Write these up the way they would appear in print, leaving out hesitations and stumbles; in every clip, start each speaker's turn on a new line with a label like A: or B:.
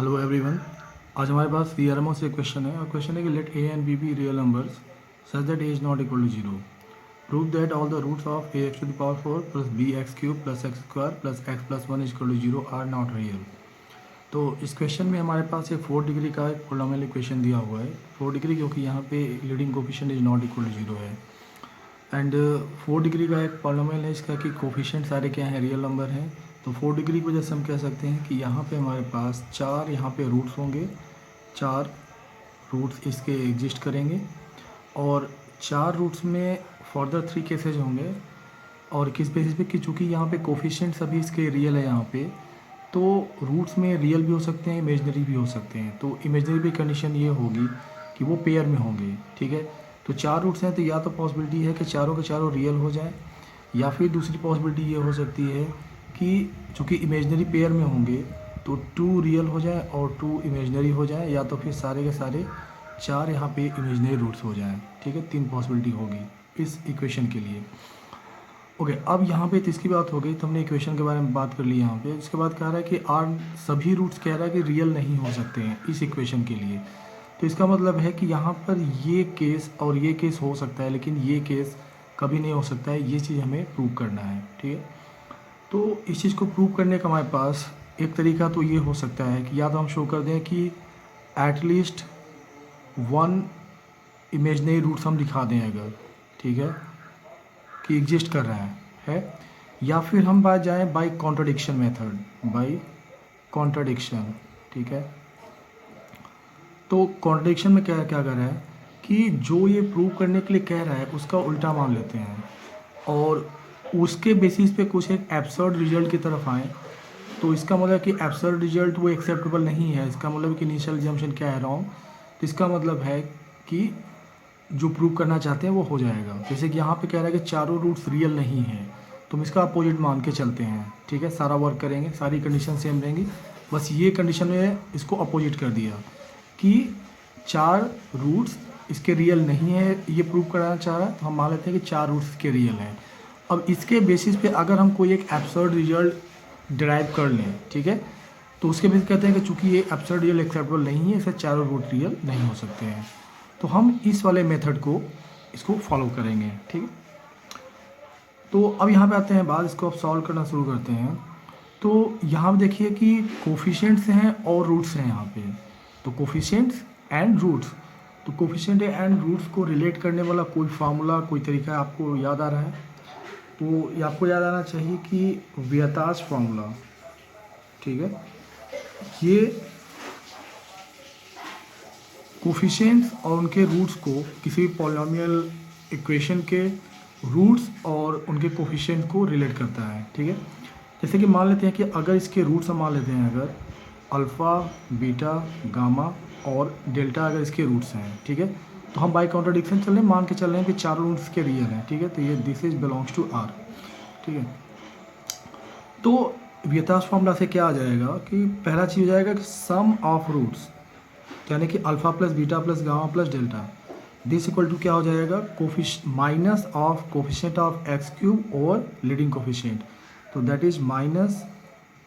A: Hello everyone. आज हमारे पास थियरमों से क्वेश्चन है और क्वेश्चन है कि let A and B be real numbers such that A is not equal to zero. Prove that all the roots of A X to the power 4 plus B X cube plus x square plus X plus one is equal to zero are not real. तो इस question में हमारे पास एक 4 degree का एक polynomial equation दिया हुआ है। 4 डिग्री क्योंकि यहाँ पे leading coefficient is not equal to zero है एंड 4 डिग्री का एक पोलिनोमियल है इसका कि कोफिशिएंट सारे क्या हैं, रियल नंबर हैं। तो 4 डिग्री की वजह से हम कह सकते हैं कि यहाँ पे हमारे पास 4 यहाँ पे रूट्स होंगे, 4 रूट्स इसके एग्जिस्ट करेंगे और 4 रूट्स में फर्दर 3 केसेज होंगे। और किस बेसिस पे कि चूँकि यहाँ पे कोफिशिएंट सभी इसके रियल है यहाँ पे, तो रूट्स में रियल भी हो सकते हैं, इमेजनरी भी हो सकते हैं। तो इमेजनरी भी कंडीशन ये होगी कि वो पेयर में होंगे, ठीक है। तो 4 रूट्स हैं तो या तो पॉसिबिलिटी है कि चारों के चारों रियल हो जाए, या फिर दूसरी पॉसिबिलिटी ये हो सकती है कि चूँकि इमेजनरी पेयर में होंगे तो 2 रियल हो जाए और 2 इमेजनरी हो जाए, या तो फिर सारे के सारे 4 यहाँ पे इमेजनरी रूट्स हो जाएं, ठीक है। 3 पॉसिबिलिटी होगी इस इक्वेशन के लिए। ओके, अब यहाँ पे तो इसकी बात हो गई, तो हमने इक्वेशन के बारे में बात कर ली यहाँ पे। इसके बाद कह रहा है कि आर सभी रूट्स कह रहा है कि रियल नहीं हो सकते हैं इस इक्वेशन के लिए। तो इसका मतलब है कि यहाँ पर ये केस और ये केस हो सकता है, लेकिन ये केस कभी नहीं हो सकता है। ये चीज़ हमें प्रूव करना है, ठीक है। तो इस चीज़ को प्रूव करने का हमारे पास एक तरीका तो ये हो सकता है कि या तो हम शो कर दें कि एटलीस्ट 1 इमेजनरी रूट्स हम दिखा दें अगर, ठीक है, कि एग्जिस्ट कर रहा है। या फिर हम बात जाएं by contradiction method, by contradiction, ठीक है। तो कॉन्ट्रडिक्शन में क्या क्या कर रहा है कि जो ये प्रूव करने के लिए कह रहा है उसका उल्टा मान लेते हैं और उसके बेसिस पे कुछ एक एब्सर्ड रिजल्ट की तरफ आए। तो इसका मतलब कि एब्सर्ड रिजल्ट वो एक्सेप्टेबल नहीं है। इसका मतलब कि इनिशियल जम्पशन क्या है, रॉन्ग। तो इसका मतलब है कि जो प्रूव करना चाहते हैं वो हो जाएगा। जैसे कि यहाँ पे कह रहा है कि चारों रूट्स रियल नहीं हैं, तो हम इसका अपोजिट मान के चलते हैं, ठीक है। सारा वर्क करेंगे, सारी कंडीशन सेम रहेंगी, बस ये कंडीशन में इसको अपोजिट कर दिया कि 4 रूट्स इसके रियल नहीं है। ये प्रूव कराना चाह रहा है तो हम मान लेते हैं कि 4 रूट्स इसके रियल हैं। अब इसके बेसिस पे अगर हम कोई एक एब्सर्ड रिजल्ट डिराइव कर लें, ठीक है, तो उसके बेसिस कहते हैं कि चूंकि ये एब्सर्ड रिजल्ट एक्सेप्टेबल नहीं है, इसे चारों रूट रियल नहीं हो सकते हैं। तो हम इस वाले मेथड को इसको फॉलो करेंगे, ठीक है। तो अब यहाँ पे आते हैं बाद, इसको अब सॉल्व करना शुरू करते हैं। तो यहाँ पे देखिए कि कोफिशिएंट्स हैं और रूट्स हैं यहाँ पे। तो कोफिशिएंट्स एंड रूट्स, तो कोफिशिएंट एंड रूट्स को रिलेट करने वाला कोई फार्मूला, कोई तरीका आपको याद आ रहा है? तो ये आपको याद आना चाहिए कि वियताज फार्मूला, ठीक है। ये कोफिशिएंट्स और उनके रूट्स को किसी भी पॉलिनोमियल इक्वेशन के रूट्स और उनके कोफिशिएंट को रिलेट करता है, ठीक है। जैसे कि मान लेते हैं कि अगर इसके रूट्स हम मान लेते हैं, अगर अल्फ़ा, बीटा, गामा और डेल्टा अगर इसके रूट्स हैं, ठीक है, तो हम बाय कॉन्ट्रडिक्शन चल रहे हैं, मान के चल रहे हैं कि चारों रूट्स के रियल हैं, ठीक है। तो ये this is belongs to R, ठीक है। तो वियताज फार्मूला से क्या आ जाएगा कि पहला चीज़ हो जाएगा कि सम ऑफ रूट्स, यानी कि alpha plus beta plus gamma plus delta, this equal to क्या हो जाएगा, minus of coefficient of x cube और लीडिंग कोफिशिएंट, तो that is minus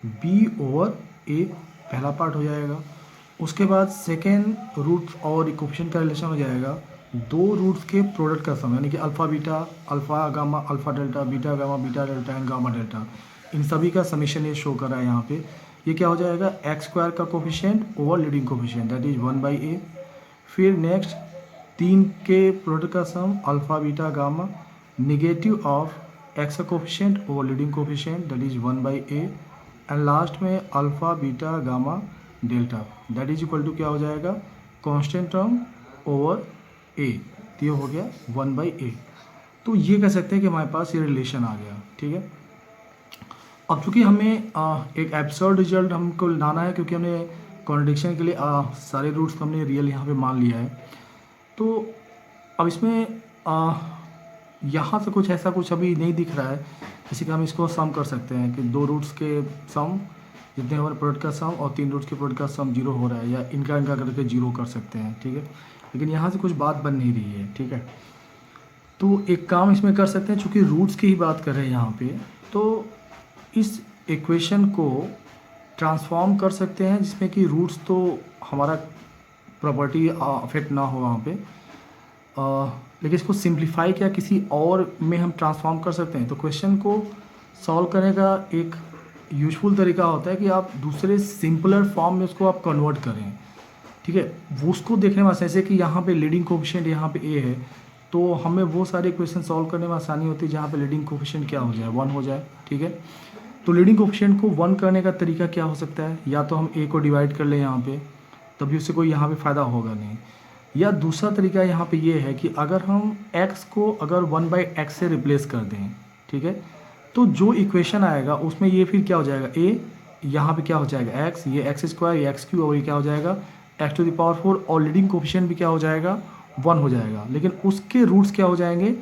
A: b over a, पहला पार्ट हो जाएगा। उसके बाद सेकेंड रूट और कोफिशिएंट का रिलेशन हो जाएगा 2 रूट्स के प्रोडक्ट का सम, यानी कि alpha beta, alpha gamma, alpha delta, beta gamma, beta delta and gamma delta, इन सभी का समीशन ये शो कर रहा है यहाँ पे। ये क्या हो जाएगा, एक्स स्क्वायर का coefficient over leading coefficient, that is 1/a। फिर नेक्स्ट 3 के प्रोडक्ट का sum alpha beta gamma, negative of x का coefficient over leading coefficient, that is 1/a। And last में alpha beta gamma delta, that is equal to क्या हो जाएगा, constant term over ए, तो ये हो गया 1/a। तो ये कह सकते हैं कि हमारे पास ये रिलेशन आ गया, ठीक है। अब चूँकि हमें एक एब्सर्ड रिजल्ट हमको लाना है, क्योंकि हमने कॉन्ट्रडिक्शन के लिए सारे रूट्स को हमने रियल यहाँ पे मान लिया है। तो अब इसमें यहाँ से कुछ ऐसा कुछ अभी नहीं दिख रहा है, जैसे कि हम इसको सम कर सकते हैं कि 2 रूट्स के सम जितने हमारे प्रोडक्ट का सम और 3 रूट्स के प्रोडक्ट का सम 0 हो रहा है, या इनका करके 0 कर सकते हैं, ठीक है। लेकिन यहाँ से कुछ बात बन नहीं रही है, ठीक है। तो एक काम इसमें कर सकते हैं, चूँकि रूट्स की ही बात कर रहे हैं यहाँ पे, तो इस इक्वेशन को ट्रांसफॉर्म कर सकते हैं जिसमें कि रूट्स तो हमारा प्रॉपर्टी अफेक्ट ना हो वहाँ पे, लेकिन इसको सिंप्लीफाई क्या किसी और में हम ट्रांसफॉर्म कर सकते हैं। तो क्वेश्चन को सॉल्व करने का एक यूजफुल तरीका होता है कि आप दूसरे सिंपलर फॉर्म में उसको आप कन्वर्ट करें, ठीक है। वो उसको देखने में जैसे कि यहाँ पे लीडिंग कोफिशिएंट यहाँ पे ए है, तो हमें वो सारे क्वेश्चन सॉल्व करने में आसानी होती है जहाँ पे लीडिंग कोफिशिएंट क्या हो जाए, 1 हो जाए, ठीक है। तो लीडिंग कोफिशिएंट को 1 करने का तरीका क्या हो सकता है, या तो हम ए को डिवाइड कर लें यहाँ पे, तभी उससे कोई यहाँ पे फ़ायदा होगा नहीं, या दूसरा तरीका यहाँ पे ये है कि अगर हम x को अगर 1/x से रिप्लेस कर दें, ठीक है, तो जो इक्वेशन आएगा उसमें ये फिर क्या हो जाएगा, a यहाँ पे क्या हो जाएगा x, ये x², ये x³ और ये क्या हो जाएगा x⁴, और लीडिंग कोफिशिएंट भी क्या हो जाएगा 1 हो जाएगा। लेकिन उसके रूट्स क्या हो जाएंगे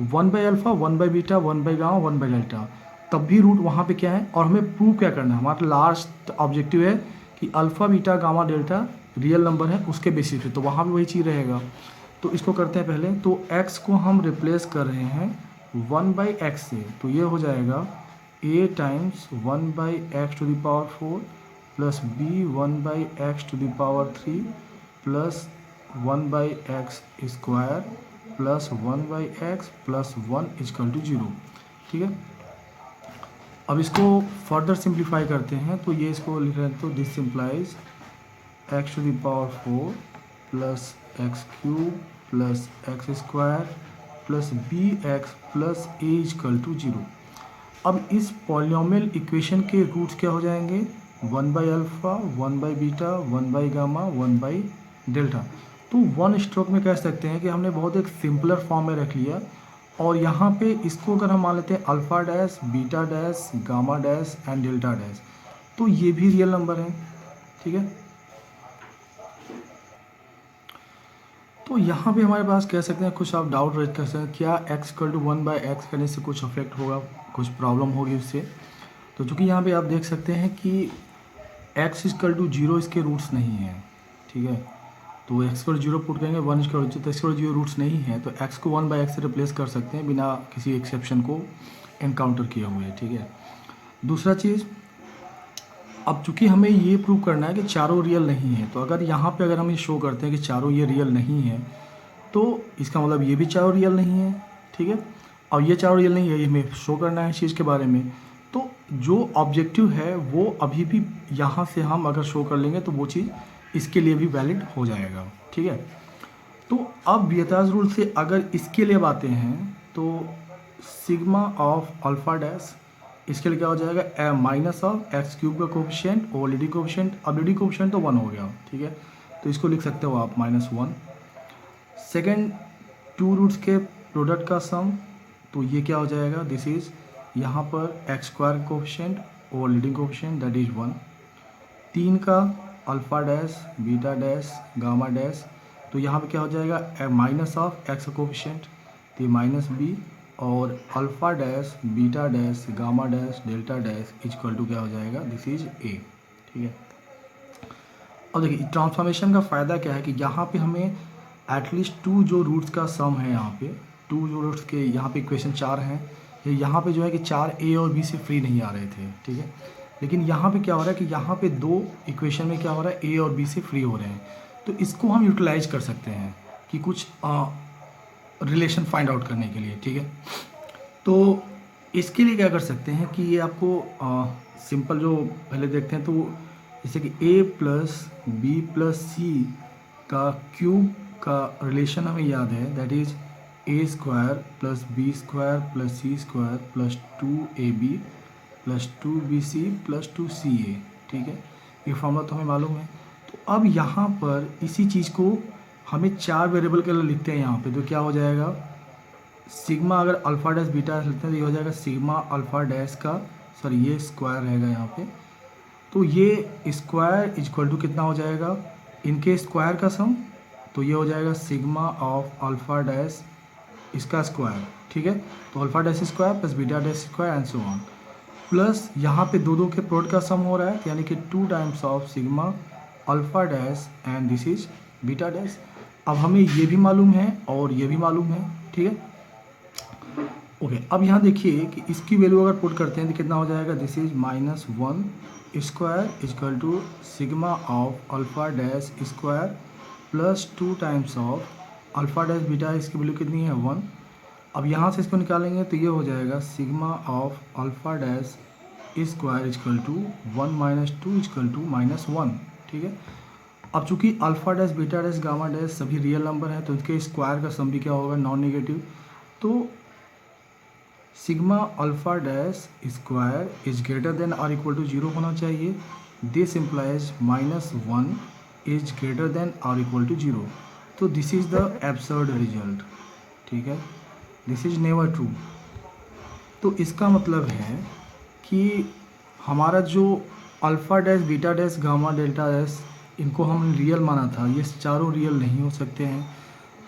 A: 1/α, 1/β, 1/γ, 1/δ, तब भी रूट वहाँ पे क्या है। और हमें प्रूव क्या करना है, हमारा लास्ट ऑब्जेक्टिव है कि alpha, beta, gamma, delta real number है उसके बेसिस पे, तो वहाँ भी वही चीज़ रहेगा। तो इसको करते हैं पहले, तो x को हम रिप्लेस कर रहे हैं 1/x से, तो ये हो जाएगा a times 1/x⁴ plus b 1/x⁴ plus 1/x² plus 1/x plus 1 = 0, ठीक है। अब इसको फर्दर सिंप्लीफाई करते हैं, तो ये इसको लिख रहे हैं, तो this simplifies x⁴ plus x³ plus x² plus bx plus a = 0। अब इस पॉलिनोमियल इक्वेशन के रूट्स क्या हो जाएंगे 1/α, 1/β, 1/γ, 1/δ। तो 1 स्ट्रोक में कह सकते हैं कि हमने बहुत एक सिंपलर फॉर्म में रख लिया, और यहाँ पे इसको अगर हम मान लेते हैं alpha dash, beta dash, gamma dash and delta dash, तो ये भी रियल नंबर है, ठीक है। तो यहाँ पे हमारे पास कह सकते हैं कुछ आप डाउट रेज कर सकते हैं, क्या x = 1/x करने से कुछ अफेक्ट होगा, कुछ प्रॉब्लम होगी उससे। तो चूँकि यहाँ पे आप देख सकते हैं कि x = 0 इसके रूट्स नहीं हैं, ठीक है। तो x = 0 पुट करेंगे, 1 = 0, तो x = 0 रूट्स नहीं है, तो x को 1/x से रिप्लेस कर सकते हैं बिना किसी एक्सेप्शन को एनकाउंटर किए हुए, ठीक है। दूसरा चीज़, अब चूंकि हमें ये प्रूव करना है कि चारों रियल नहीं है, तो अगर यहाँ पे अगर हम ये शो करते हैं कि चारों ये रियल नहीं है, तो इसका मतलब ये भी चारों रियल नहीं है, ठीक है। और ये चारों रियल नहीं है, ये हमें शो करना है इस चीज़ के बारे में। तो जो ऑब्जेक्टिव है वो अभी भी यहाँ से हम अगर शो कर लेंगे तो वो चीज़ इसके लिए भी वैलिड हो जाएगा, ठीक है। तो अब वियताज रूल से अगर इसके लिए बातें हैं, तो सिग्मा ऑफ अल्फ़ा डैश, इसके लिए क्या हो जाएगा माइनस ऑफ x³ का कोफिशिएंट और लीडिंग कोफिशिएंट। अब लीडिंग कोफिशिएंट तो 1 हो गया, ठीक है, तो इसको लिख सकते हो आप -1। सेकेंड, 2 रूट्स के प्रोडक्ट का सम, तो ये क्या हो जाएगा, दिस इज़ यहाँ पर x² कोफिशिएंट और लीडिंग कोफिशिएंट दैट इज़ 1। 3 का alpha dash, beta dash, gamma dash, तो यहाँ पे क्या हो जाएगा माइनस ऑफ x कोफिशिएंट, तो -b, और alpha dash, beta dash, gamma dash, delta dash = क्या हो जाएगा, दिस इज a, ठीक है। अब देखिए ट्रांसफॉर्मेशन का फ़ायदा क्या है कि यहाँ पे हमें एटलीस्ट 2 जो रूट्स का सम है, यहाँ पे 2 जो रूट्स के, यहाँ पे इक्वेशन 4 हैं, यहाँ पे जो है कि 4 a और b से फ्री नहीं आ रहे थे, ठीक है। लेकिन यहाँ पे क्या हो रहा है कि यहाँ पे 2 इक्वेशन में क्या हो रहा है a और b से फ्री हो रहे हैं, तो इसको हम यूटिलाइज कर सकते हैं कि कुछ रिलेशन फाइंड आउट करने के लिए, ठीक है। तो इसके लिए क्या कर सकते हैं कि ये आपको सिंपल जो पहले देखते हैं, तो जैसे कि a प्लस बी प्लस सी का क्यूब का रिलेशन हमें याद है, that is a² plus b² plus c² plus 2ab plus 2bc plus 2ca, ठीक है। ये फॉर्मूला तो हमें मालूम है। तो अब यहाँ पर इसी चीज़ को हमें 4 वेरिएबल के लिए लिखते हैं यहाँ पे, तो क्या हो जाएगा सिग्मा, अगर अल्फ़ा डैश बीटा डैश लिखते हैं तो ये हो जाएगा सिग्मा अल्फ़ा डैश का, सॉरी ये स्क्वायर रहेगा यहाँ पे, तो ये स्क्वायर = कितना हो जाएगा, इनके स्क्वायर का सम, तो ये हो जाएगा सिग्मा ऑफ अल्फ़ा डैश इसका स्क्वायर, ठीक है। तो alpha dash square plus beta dash square and so on, plus यहाँ पे दो के प्रोडक्ट का सम हो रहा है, यानी कि 2 times of sigma alpha dash and this is beta dash. अब हमें ये भी मालूम है और ये भी मालूम है, ठीक है, ओके। अब यहाँ देखिए कि इसकी वैल्यू अगर पुट करते हैं तो कितना हो जाएगा, this is -1 square is equal to sigma of alpha dash square plus 2 times of alpha dash beta. इसकी वैल्यू कितनी है 1। अब यहाँ से इसको निकालेंगे तो ये हो जाएगा sigma of alpha dash square is equal to 1 minus 2 is equal to -1। ठीक है। अब चूंकि alpha dash beta dash gamma dash सभी रियल नंबर है तो इसके स्क्वायर का सम भी क्या होगा नॉन नेगेटिव। तो sigma alpha dash square is greater than और इक्वल टू 0 होना चाहिए। This implies -1 is greater than और इक्वल टू 0। तो this is the absurd result. ठीक है, दिस इज नेवर ट्रू। तो इसका मतलब है कि हमारा जो alpha dash beta dash gamma delta dash इनको हम रियल माना था, ये चारों रियल नहीं हो सकते हैं।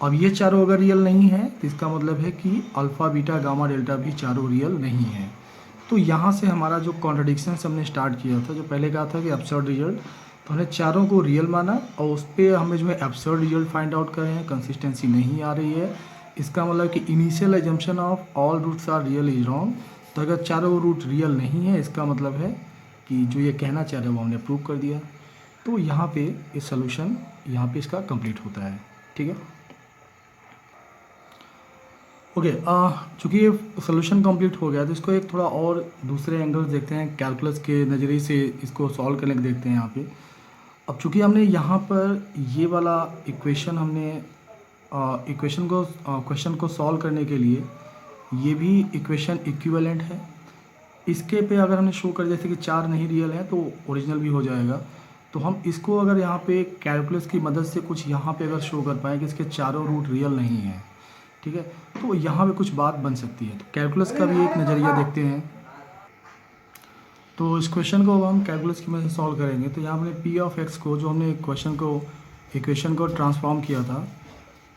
A: अब ये चारों अगर रियल नहीं है तो इसका मतलब है कि अल्फ़ा बीटा गामा डेल्टा भी चारों रियल नहीं है। तो यहाँ से हमारा जो कॉन्ट्रडिक्शन हमने स्टार्ट किया था, जो पहले कहा था कि एब्सर्ड रिजल्ट, तो हमने चारों को रियल माना और उस पर हमें जो है एब्सर्ड रिजल्ट फाइंड आउट कर रहे हैं, कंसिस्टेंसी नहीं आ रही है। इसका मतलब कि initial assumption of all roots are real is wrong. तो अगर चारों रूट रियल नहीं है इसका मतलब है कि जो ये कहना चाह रहे हैं वो हमने प्रूव कर दिया। तो यहाँ पे ये सोल्यूशन यहाँ पे इसका कंप्लीट होता है। ठीक है, ओके। चूँकि ये सोल्यूशन कंप्लीट हो गया तो इसको एक थोड़ा और दूसरे एंगल देखते हैं, कैलकुलस के नज़रिए से इसको सॉल्व करने के देखते हैं यहाँ पे। अब चूँकि हमने यहाँ पर ये वाला इक्वेशन हमने क्वेश्चन को सॉल्व करने के लिए ये भी इक्वेशन इक्विवेलेंट है। इसके पे अगर हमने शो कर जैसे कि 4 नहीं रियल है तो ओरिजिनल भी हो जाएगा। तो हम इसको अगर यहाँ पे कैलकुलस की मदद से कुछ यहाँ पे अगर शो कर पाएँ कि इसके चारों रूट रियल नहीं हैं, ठीक है, तो यहाँ पे कुछ बात बन सकती है। तो कैलकुलस का भी एक नज़रिया देखते हैं। तो इस क्वेश्चन को हम कैलकुलस की मदद से सॉल्व करेंगे। तो यहाँ हमने पी ऑफ एक्स को, जो हमने इक्वेशन को ट्रांसफॉर्म किया था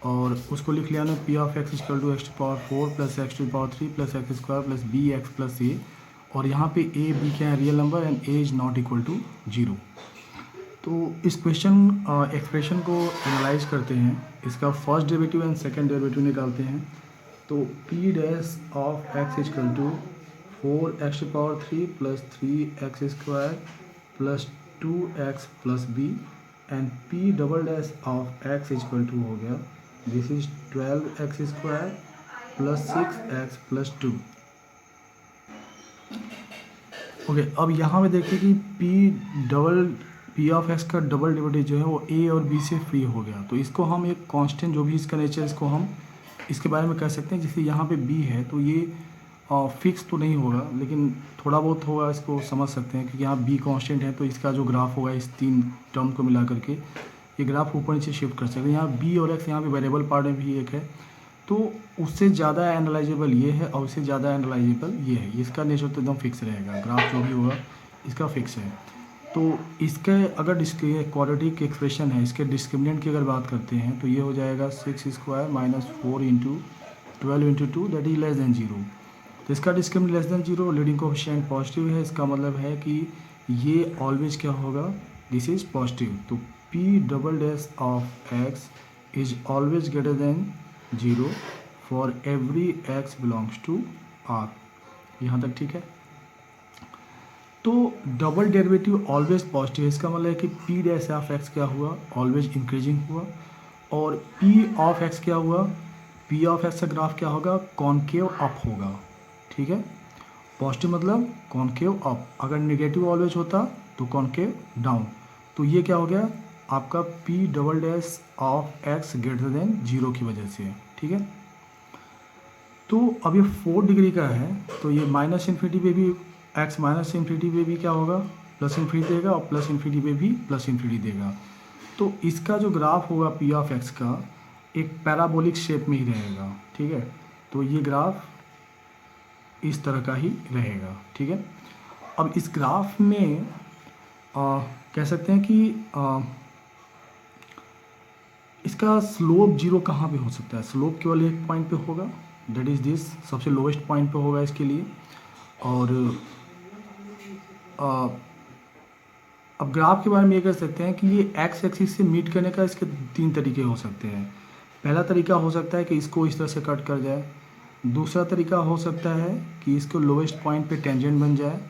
A: और उसको लिख लिया हमने p of x equal to x to power 4 plus x to power 3 plus x square plus B x plus a. और यहाँ पे ए बी क्या है real number and a is not equal to 0। तो इस एक्सप्रेशन को analyse करते हैं, इसका first derivative and second derivative निकालते हैं। तो p dash of x equal to 4x to power 3 plus 3x square plus 2x plus B and P double dash of x equal to हो गया this is 12x square plus 6x plus 2। Okay, अब यहाँ पे देखिए कि P of x का double derivative जो है वो ए और बी से फ्री हो गया। तो इसको हम एक कांस्टेंट जो भी इसका नेचर, इसको हम इसके बारे में कह सकते हैं। जैसे यहाँ पे बी है तो ये फिक्स तो नहीं होगा लेकिन थोड़ा बहुत होगा, इसको समझ सकते हैं क्योंकि यहाँ बी कांस्टेंट है। तो इसका जो ग्राफ होगा इस 3 टर्म को मिला करके ये ग्राफ ऊपर नीचे शिफ्ट कर सकते हैं। यहाँ बी और एक्स यहाँ पे वेरिएबल पार्ट में भी एक है, तो उससे ज़्यादा एनालाइजेबल ये है और उससे ज़्यादा एनालाइजेबल ये है। इसका नेचर तो एकदम फिक्स रहेगा, ग्राफ जो भी होगा इसका फिक्स है। तो इसके अगर क्वाड्रेटिक एक्सप्रेशन है, इसके डिस्क्रिमिनेंट की अगर बात करते हैं तो ये हो जाएगा 6 square minus 4 into 12 into 2 that is less than 0। तो इसका discriminant less than 0, leading coefficient positive है। इसका मतलब है कि ये ऑलवेज क्या होगा, दिस इज पॉजिटिव। तो P double dash of X is always greater than 0 for every X belongs to R. यहाँ तक ठीक है। तो डबल डेरिवेटिव ऑलवेज पॉजिटिव है, इसका मतलब है कि पी डैश ऑफ एक्स क्या हुआ, ऑलवेज इंक्रीजिंग हुआ। और पी ऑफ एक्स क्या हुआ, पी ऑफ एक्स का ग्राफ क्या होगा, कॉनकेव अप होगा। ठीक है, पॉजिटिव मतलब कॉनकेव अप, अगर नेगेटिव ऑलवेज होता तो कॉनकेव डाउन। तो ये क्या हो गया आपका P double dash of x greater than 0 की वजह से। ठीक है, तो अब ये 4 डिग्री का है तो ये माइनस इन्फिनिटी पे भी एक्स माइनस इन्फिनिटी पे भी क्या होगा प्लस इन्फिनिटी देगा और प्लस इन्फिनिटी पे भी प्लस इन्फिनिटी देगा। तो इसका जो ग्राफ होगा पी ऑफ एक्स का एक पैराबोलिक शेप में ही रहेगा। ठीक है, तो ये ग्राफ इस तरह का ही रहेगा। ठीक है, अब इस ग्राफ में कह सकते हैं कि इसका स्लोप 0 कहाँ पे हो सकता है, स्लोप केवल एक पॉइंट पे होगा, दैट इज़ दिस, सबसे लोवेस्ट पॉइंट पे होगा इसके लिए। और अब ग्राफ के बारे में ये कह सकते हैं कि ये एक्स एक्सिस से मीट करने का इसके 3 तरीके हो सकते हैं। पहला तरीका हो सकता है कि इसको इस तरह से कट कर जाए, दूसरा तरीका हो सकता है कि इसको लोवेस्ट पॉइंट पे टेंजेंट बन जाए,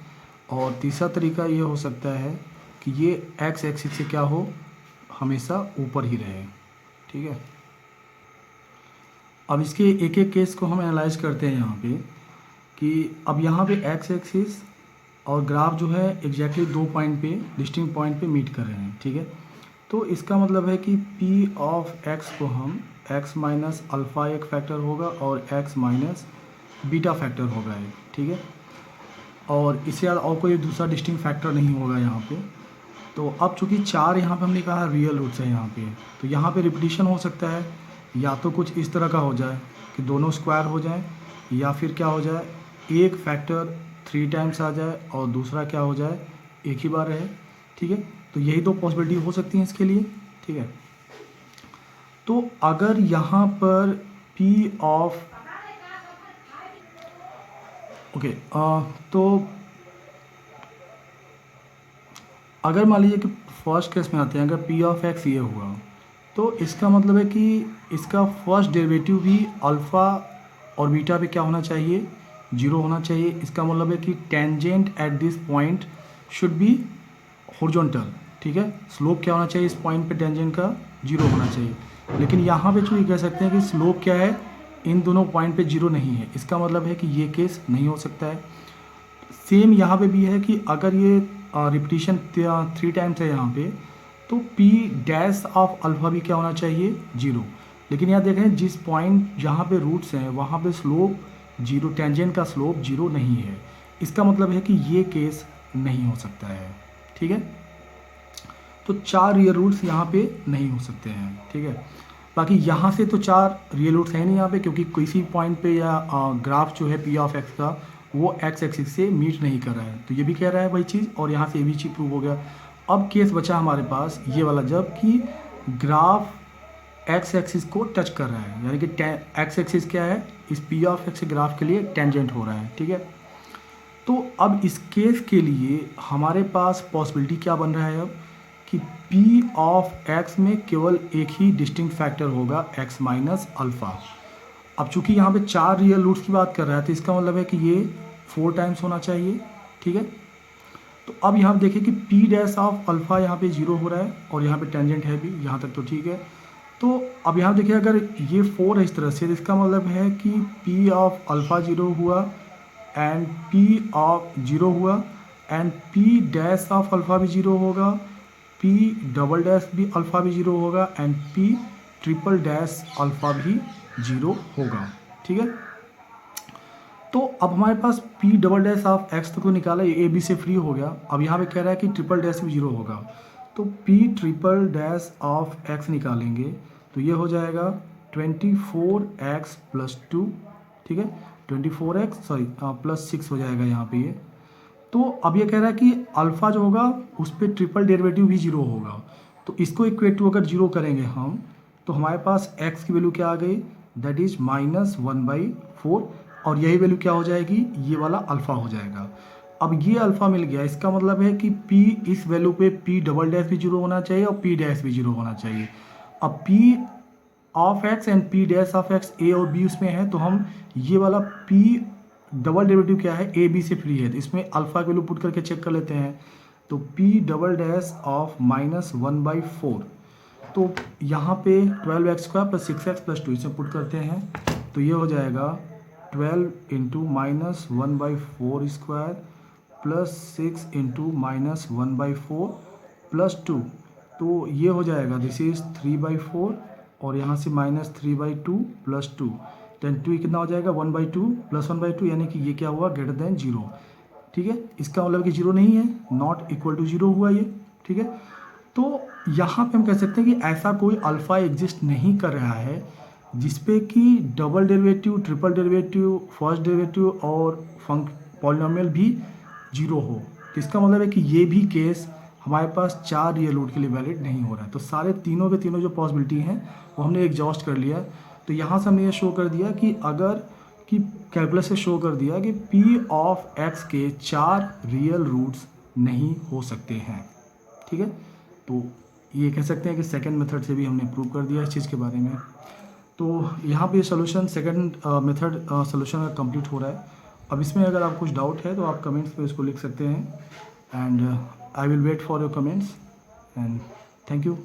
A: और तीसरा तरीका ये हो सकता है कि ये एक्स एक्सिस से क्या हो, हमेशा ऊपर ही रहे। ठीक है, अब इसके एक एक केस को हम एनालाइज करते हैं यहाँ पे कि अब यहाँ पे एक्स एक्सिस और ग्राफ जो है एग्जैक्टली दो पॉइंट पे, डिस्टिंक्ट पॉइंट पे मीट कर रहे हैं। ठीक है, तो इसका मतलब है कि P ऑफ x को हम x माइनस अल्फ़ा एक फैक्टर होगा और x माइनस बीटा फैक्टर होगा एक। ठीक है, और इससे ज़्यादा और कोई दूसरा डिस्टिंक्ट फैक्टर नहीं होगा यहाँ पे। तो अब चूँकि चार यहाँ पे हमने कहा रियल रूट्स है यहाँ पे, तो यहाँ पे रिपीटिशन हो सकता है, या तो कुछ इस तरह का हो जाए कि दोनों स्क्वायर हो जाए, या फिर क्या हो जाए एक फैक्टर 3 टाइम्स आ जाए और दूसरा क्या हो जाए एक ही बार रहे। ठीक है, तो यही दो पॉसिबिलिटी हो सकती हैं इसके लिए। ठीक है, तो अगर यहाँ पर P ऑफ ओके तो अगर मान लीजिए कि फर्स्ट केस में आते हैं, अगर P ऑफ x ये हुआ तो इसका मतलब है कि इसका फर्स्ट डेरिवेटिव भी अल्फ़ा और बीटा पे क्या होना चाहिए, 0 होना चाहिए। इसका मतलब है कि tangent at this point should be horizontal. ठीक है, स्लोप क्या होना चाहिए इस पॉइंट पे, टेंजेंट का 0 होना चाहिए। लेकिन यहाँ पे चूँकि कह सकते हैं कि स्लोप क्या है, इन दोनों पॉइंट पे 0 नहीं है, इसका मतलब है कि ये केस नहीं हो सकता है। सेम यहाँ पे भी है कि अगर ये रिपीटिशन 3 टाइम्स है यहाँ पे, तो P डैश ऑफ अल्फ़ा भी क्या होना चाहिए, 0। लेकिन यहाँ देखें जिस पॉइंट जहाँ पे रूट्स हैं वहाँ पे स्लोप 0, टेंजेंट का स्लोप 0 नहीं है, इसका मतलब है कि ये केस नहीं हो सकता है। ठीक है, तो 4 रियल रूट्स यहाँ पे नहीं हो सकते हैं। ठीक है, बाकी यहाँ से तो 4 रियल रूट्स हैं नहीं यहाँ पे, क्योंकि किसी पॉइंट पे या ग्राफ जो है P ऑफ x का वो x एक्सिस से मीट नहीं कर रहा है, तो ये भी कह रहा है वही चीज़, और यहाँ से ये भी चीज़ प्रूव हो गया। अब केस बचा हमारे पास ये वाला, जब कि ग्राफ x एक्सिस को टच कर रहा है, यानी कि x एक्सिस क्या है, इस P ऑफ x ग्राफ के लिए टेंजेंट हो रहा है। ठीक है, तो अब इस केस के लिए हमारे पास पॉसिबिलिटी क्या बन रहा है अब कि P ऑफ x में केवल एक ही डिस्टिंक्ट फैक्टर होगा, x माइनस अल्फ़ा। अब चूंकि यहाँ पे 4 रियल रूट्स की बात कर रहा है, तो इसका मतलब है कि ये 4 टाइम्स होना चाहिए। ठीक है, तो अब यहाँ देखिए कि P डैश ऑफ अल्फ़ा यहाँ पे 0 हो रहा है और यहाँ पे टेंजेंट है भी, यहाँ तक तो ठीक है। तो अब यहाँ देखिए अगर ये 4 है इस तरह से, तो इसका मतलब है कि P ऑफ अल्फ़ा 0 हुआ एंड P ऑफ 0 हुआ and P dash of alpha भी 0 होगा, P डबल डैश भी अल्फ़ा भी 0 होगा and P triple dash alpha भी 0 होगा। ठीक है, तो अब हमारे पास P double dash of x तक तो निकाला, ये A B से फ्री हो गया। अब यहाँ पे कह रहा है कि ट्रिपल डैश भी 0 होगा, तो P triple dash of x निकालेंगे तो ये हो जाएगा 24x प्लस 2। ठीक है, 24x प्लस 6 हो जाएगा यहाँ पे ये। तो अब ये कह रहा है कि अल्फ़ा जो होगा उस पर ट्रिपल डेरिवेटिव भी 0 होगा, तो इसको इक्वेट टू अगर 0 करेंगे हम, तो हमारे पास x की वैल्यू क्या आ गई, दैट इज -1/4, और यही वैल्यू क्या हो जाएगी, ये वाला अल्फ़ा हो जाएगा। अब ये अल्फ़ा मिल गया, इसका मतलब है कि P इस वैल्यू पे P डबल डैश भी 0 होना चाहिए और P डैश भी 0 होना चाहिए। अब P of x and P dash of x A और B उसमें है, तो हम ये वाला P डबल डेरिवेटिव क्या है, A B से फ्री है, तो इसमें अल्फ़ा की वैल्यू पुट करके चेक कर लेते हैं। तो P डबल डैश ऑफ -1/4, तो यहाँ पे 12x² प्लस 6x प्लस 2 इसे पुट करते हैं, तो ये हो जाएगा 12 इंटू -1/4² प्लस 6 इंटू -1/4 प्लस 2, तो ये हो जाएगा दिस इज़ 3/4 और यहाँ से -3/2 प्लस 2, दैन 2 कितना हो जाएगा 1/2 प्लस 1/2, यानी कि ये क्या हुआ ग्रेटर देन 0। ठीक है, इसका मतलब कि 0 नहीं है, नॉट इक्वल टू 0 हुआ ये। ठीक है, तो यहाँ पे हम कह सकते हैं कि ऐसा कोई अल्फ़ा एग्जिस्ट नहीं कर रहा है जिसपे कि double derivative, triple derivative, first derivative और पॉलिनोमियल भी 0 हो। तो इसका मतलब है कि ये भी केस हमारे पास 4 रियल रूट के लिए वैलिड नहीं हो रहा है। तो सारे तीनों के तीनों जो पॉसिबिलिटी हैं वो हमने एग्जॉस्ट कर लिया। तो यहाँ से हमने ये शो कर दिया कि अगर कि कैलकुलस से शो कर दिया कि P ऑफ x के 4 रियल रूट्स नहीं हो सकते हैं। ठीक है, तो ये कह सकते हैं कि सेकंड मेथड से भी हमने प्रूव कर दिया इस चीज़ के बारे में। तो यहाँ पे solution second method solution complete हो रहा है, अब इसमें अगर आप कुछ डाउट है तो आप कमेंट्स में उसको लिख सकते हैं, and I will wait for your comments, and thank you.